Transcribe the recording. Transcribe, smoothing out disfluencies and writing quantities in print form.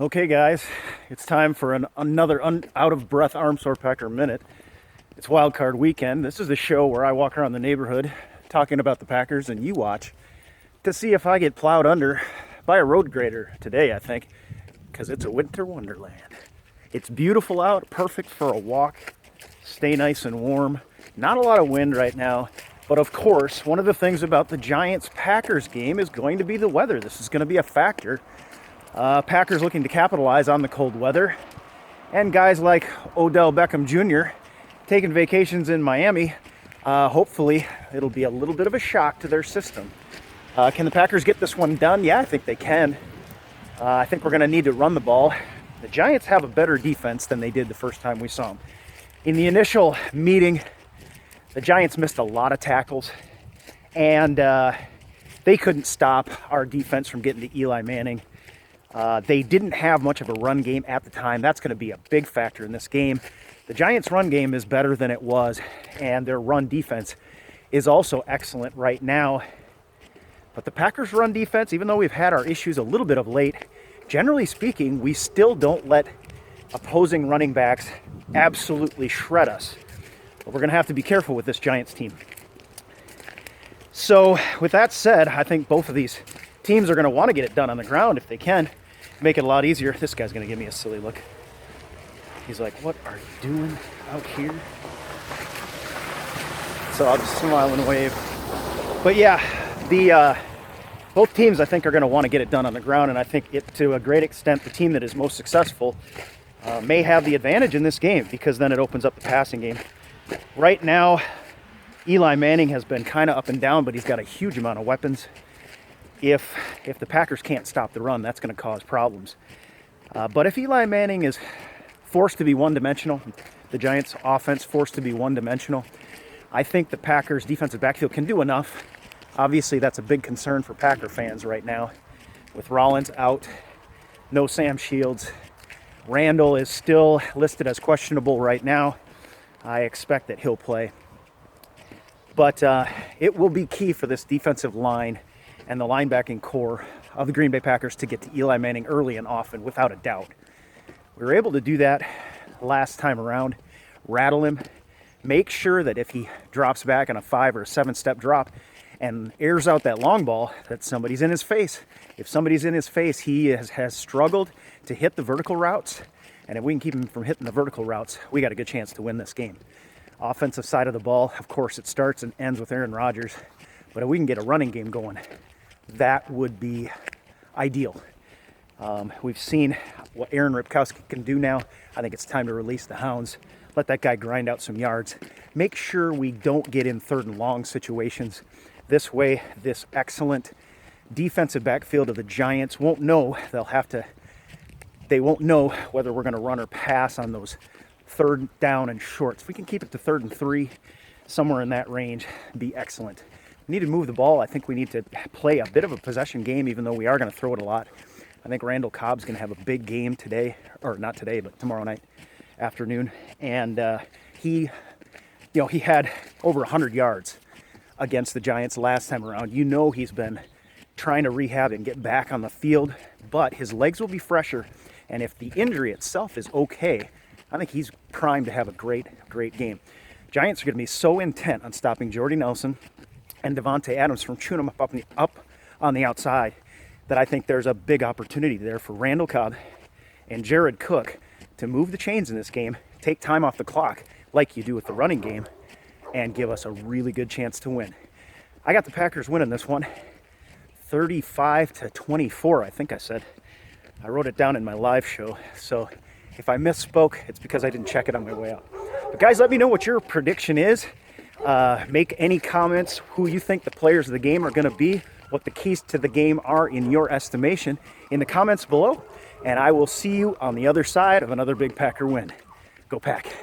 Okay, guys, it's time for another out-of-breath arm sore Packer minute. It's Wildcard weekend. This is the show where I walk around the neighborhood talking about the Packers and you watch to see if I get plowed under by a road grader today, I think, because it's a winter wonderland. It's beautiful out, perfect for a walk, stay nice and warm. Not a lot of wind right now, but of course, one of the things about the Giants-Packers game is going to be the weather. This is going to be a factor. Packers looking to capitalize on the cold weather, and guys like Odell Beckham Jr. taking vacations in Miami. Hopefully it'll be a little bit of a shock to their system. Can the Packers get this one done? Yeah, I think they can. I think we're going to need to run the ball. The Giants have a better defense than they did the first time we saw them. In the initial meeting, the Giants missed a lot of tackles, and they couldn't stop our defense from getting to Eli Manning. They didn't have much of a run game at the time. That's going to be a big factor in this game. The Giants' run game is better than it was, and their run defense is also excellent right now. But the Packers' run defense, even though we've had our issues a little bit of late, generally speaking, we still don't let opposing running backs absolutely shred us. But we're going to have to be careful with this Giants team. So, with that said, I think both of these teams are going to want to get it done on the ground if they can. Make it a lot easier. This guy's going to give me a silly look. He's like, what are you doing out here? So I'll just smile and wave. But yeah, both teams I think are going to want to get it done on the ground, and I think to a great extent the team that is most successful may have the advantage in this game, because then it opens up the passing game. Right now, Eli Manning has been kind of up and down, but he's got a huge amount of weapons. If the Packers can't stop the run, that's going to cause problems. But if Eli Manning is forced to be one-dimensional, the Giants' offense forced to be one-dimensional, I think the Packers' defensive backfield can do enough. Obviously, that's a big concern for Packer fans right now. With Rollins out, no Sam Shields. Randall is still listed as questionable right now. I expect that he'll play. But it will be key for this defensive line and the linebacking core of the Green Bay Packers to get to Eli Manning early and often, without a doubt. We were able to do that last time around, rattle him, make sure that if he drops back on a 5 or 7-step drop and airs out that long ball, that somebody's in his face. If somebody's in his face, he has struggled to hit the vertical routes, and if we can keep him from hitting the vertical routes, we got a good chance to win this game. Offensive side of the ball, of course, it starts and ends with Aaron Rodgers, but if we can get a running game going, that would be ideal. We've seen what Aaron Ripkowski can do now. I think it's time to release the hounds. Let that guy grind out some yards. Make sure we don't get in third and long situations. This way, this excellent defensive backfield of the Giants won't know. They won't know whether we're going to run or pass on those third down and shorts. If we can keep it to 3rd and 3, somewhere in that range, be excellent. We need to move the ball. I think we need to play a bit of a possession game, even though we are going to throw it a lot. I think Randall Cobb's going to have a big game today, or not today, but tomorrow night afternoon. And he had over 100 yards against the Giants last time around. You know he's been trying to rehab and get back on the field, but his legs will be fresher. And if the injury itself is okay, I think he's primed to have a great, great game. Giants are going to be so intent on stopping Jordy Nelson and Devontae Adams from chewing them up on the outside that I think there's a big opportunity there for Randall Cobb and Jared Cook to move the chains in this game, take time off the clock like you do with the running game, and give us a really good chance to win. I got the Packers winning this one, 35-24, I think I said. I wrote it down in my live show, so if I misspoke, it's because I didn't check it on my way out. But guys, let me know what your prediction is. Make any comments who you think the players of the game are going to be, what the keys to the game are in your estimation in the comments below, and I will see you on the other side of another big Packer win. Go Pack.